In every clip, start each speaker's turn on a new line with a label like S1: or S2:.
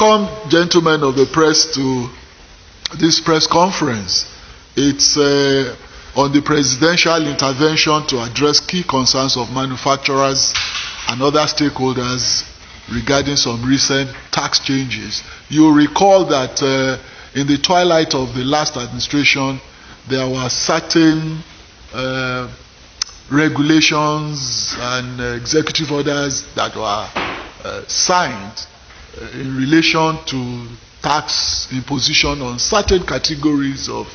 S1: welcome, gentlemen of the press, to this press conference. It's on the presidential intervention to address key concerns of manufacturers and other stakeholders regarding some recent tax changes. You recall that in the twilight of the last administration, there were certain regulations and executive orders that were signed in relation to tax imposition on certain categories of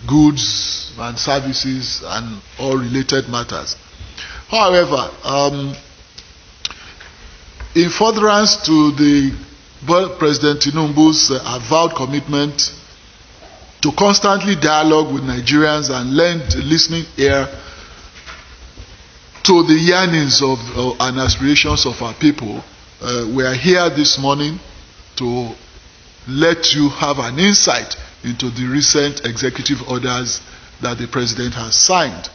S1: goods and services and all related matters. However, in furtherance to the President Tinubu's avowed commitment to constantly dialogue with Nigerians and lend a listening ear to the yearnings of and aspirations of our people, we are here this morning to let you have an insight into the recent executive orders that the President has signed.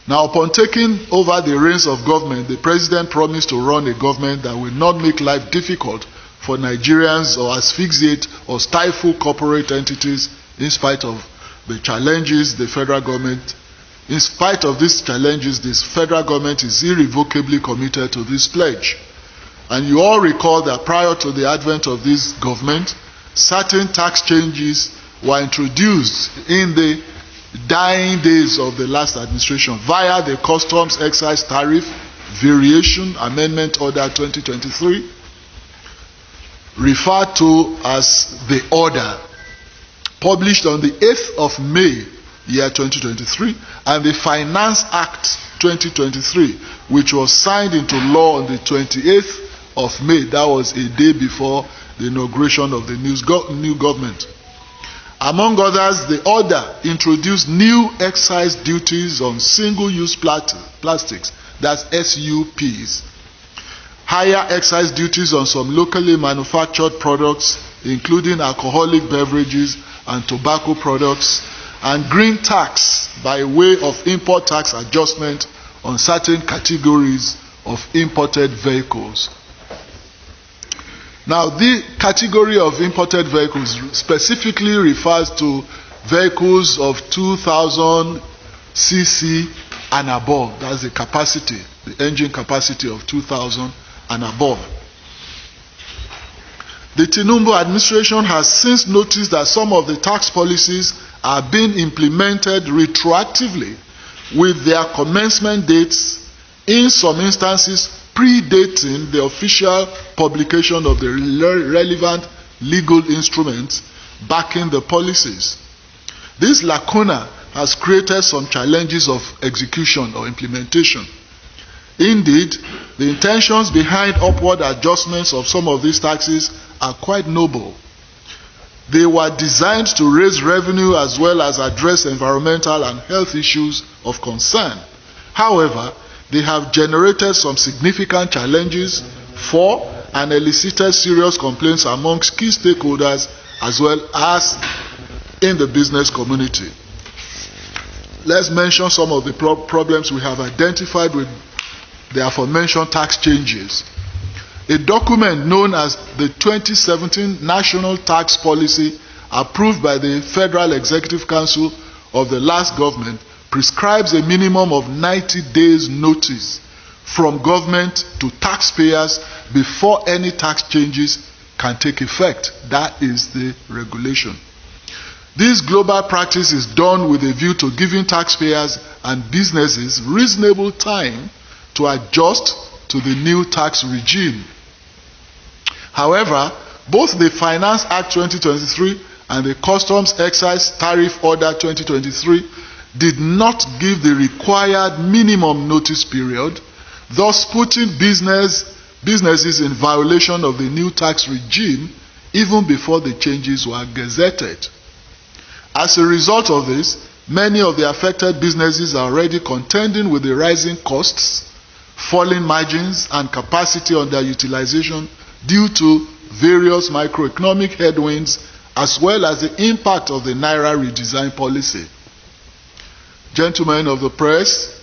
S1: Now, upon taking over the reins of government, the President promised to run a government that will not make life difficult for Nigerians or asphyxiate or stifle corporate entities in spite of the challenges the federal government. In spite of these challenges, this federal government is irrevocably committed to this pledge. And you all recall that prior to the advent of this government, certain tax changes were introduced in the dying days of the last administration via the Customs Excise Tariff Variation Amendment Order 2023, referred to as the order, published on the 8th of May, year 2023, and the Finance Act 2023, which was signed into law on the 28th of May. That was a day before the inauguration of the new government. Among others, the order introduced new excise duties on single-use plastics, that's SUPs, higher excise duties on some locally manufactured products, including alcoholic beverages and tobacco products, and green tax by way of import tax adjustment on certain categories of imported vehicles. Now, the category of imported vehicles specifically refers to vehicles of 2,000 cc and above. That's the capacity, the engine capacity of 2,000 and above. The Tinubu administration has since noticed that some of the tax policies are being implemented retroactively with their commencement dates, in some instances predating the official publication of the relevant legal instruments backing the policies. This lacuna has created some challenges of execution or implementation. Indeed, the intentions behind upward adjustments of some of these taxes are quite noble. They were designed to raise revenue as well as address environmental and health issues of concern. However, they have generated some significant challenges for and elicited serious complaints amongst key stakeholders as well as in the business community. Let's mention some of the problems we have identified with the aforementioned tax changes. A document known as the 2017 National Tax Policy, approved by the Federal Executive Council of the last government, prescribes a minimum of 90 days notice from government to taxpayers before any tax changes can take effect. That is the regulation. This global practice is done with a view to giving taxpayers and businesses reasonable time to adjust to the new tax regime. However, both the Finance Act 2023 and the Customs Excise Tariff Order 2023 did not give the required minimum notice period, thus putting businesses in violation of the new tax regime even before the changes were gazetted. As a result of this, many of the affected businesses are already contending with the rising costs, falling margins, and capacity underutilization due to various microeconomic headwinds as well as the impact of the Naira redesign policy. Gentlemen of the press,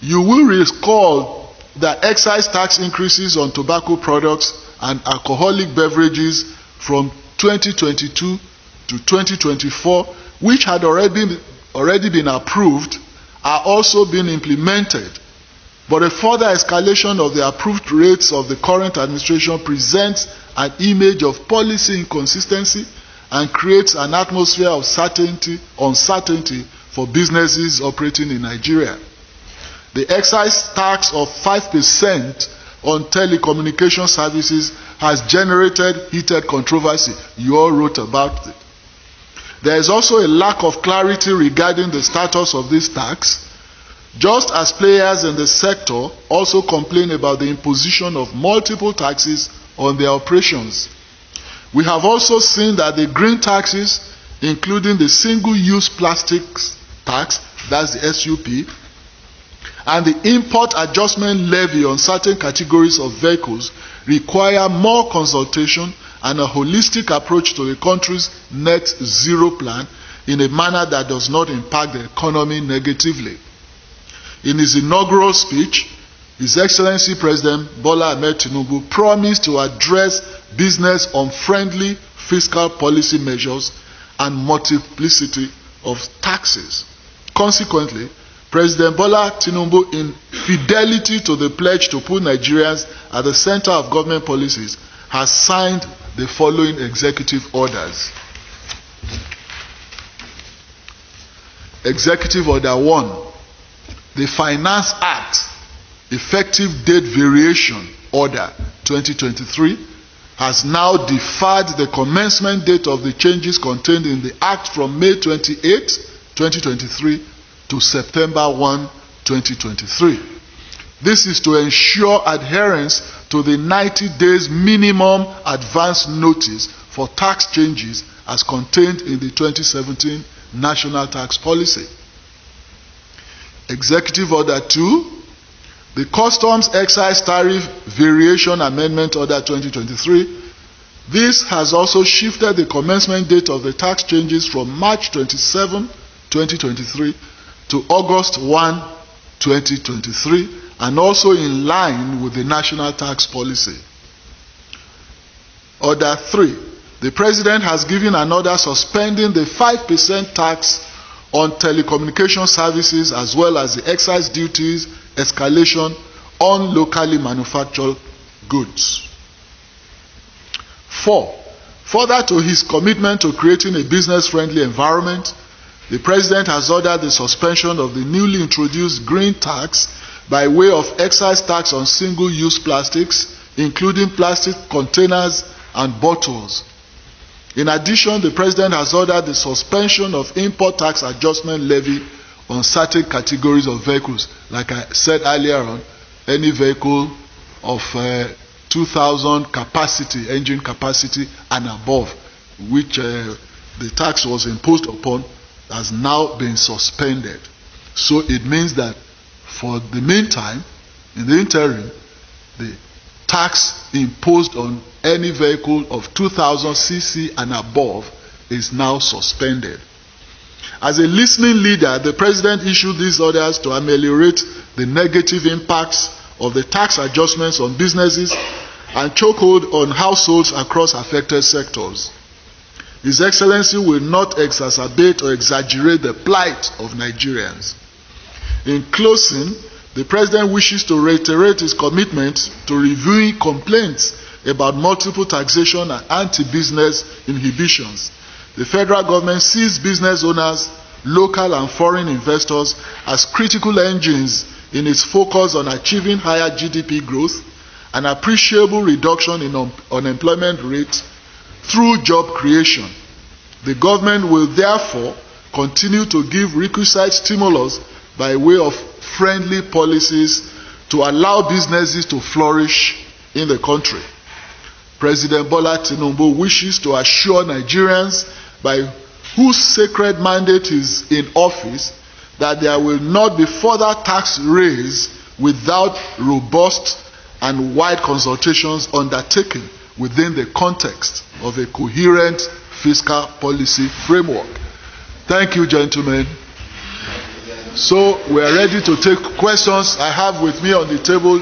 S1: you will recall that excise tax increases on tobacco products and alcoholic beverages from 2022 to 2024, which had already been approved, are also being implemented. But a further escalation of the approved rates of the current administration presents an image of policy inconsistency and creates an atmosphere of uncertainty for businesses operating in Nigeria. The excise tax of 5% on telecommunication services has generated heated controversy. You all wrote about it. There is also a lack of clarity regarding the status of this tax, just as players in the sector also complain about the imposition of multiple taxes on their operations. We have also seen that the green taxes, including the single-use plastics tax, that's the SUP, and the import adjustment levy on certain categories of vehicles require more consultation and a holistic approach to the country's net zero plan in a manner that does not impact the economy negatively. In his inaugural speech, His Excellency President Bola Ahmed Tinubu promised to address business-unfriendly fiscal policy measures and multiplicity of taxes. Consequently, President Bola Tinubu, in fidelity to the pledge to put Nigerians at the center of government policies, has signed the following executive orders. Executive Order 1, the Finance Act, Effective Date Variation Order 2023, has now deferred the commencement date of the changes contained in the Act from May 28, 2023 to September 1, 2023. This is to ensure adherence to the 90 days minimum advance notice for tax changes as contained in the 2017 National Tax Policy. Executive Order 2, the Customs Excise Tariff Variation Amendment Order 2023. This has also shifted the commencement date of the tax changes from March 27, 2023 to August 1, 2023, and also in line with the National Tax Policy. Order 3. The President has given an order suspending the 5% tax on telecommunication services as well as the excise duties escalation on locally manufactured goods. 4. Further to his commitment to creating a business-friendly environment, the President has ordered the suspension of the newly introduced green tax by way of excise tax on single-use plastics, including plastic containers and bottles. In addition, the President has ordered the suspension of import tax adjustment levy on certain categories of vehicles. Like I said earlier on, any vehicle of 2,000 capacity, engine capacity and above, which the tax was imposed upon, has now been suspended. So it means that for the meantime, in the interim, the tax imposed on any vehicle of 2,000 cc and above is now suspended. As a listening leader, the President issued these orders to ameliorate the negative impacts of the tax adjustments on businesses and chokehold on households across affected sectors. His Excellency will not exacerbate or exaggerate the plight of Nigerians. In closing, the President wishes to reiterate his commitment to reviewing complaints about multiple taxation and anti-business inhibitions. The federal government sees business owners, local and foreign investors as critical engines in its focus on achieving higher GDP growth, an appreciable reduction in unemployment rate through job creation. The government will therefore continue to give requisite stimulus by way of friendly policies to allow businesses to flourish in the country. President Bola Tinubu wishes to assure Nigerians by whose sacred mandate is in office that there will not be further tax raise without robust and wide consultations undertaken within the context of a coherent fiscal policy framework. Thank you, gentlemen. So we are ready to take questions. I have with me on the table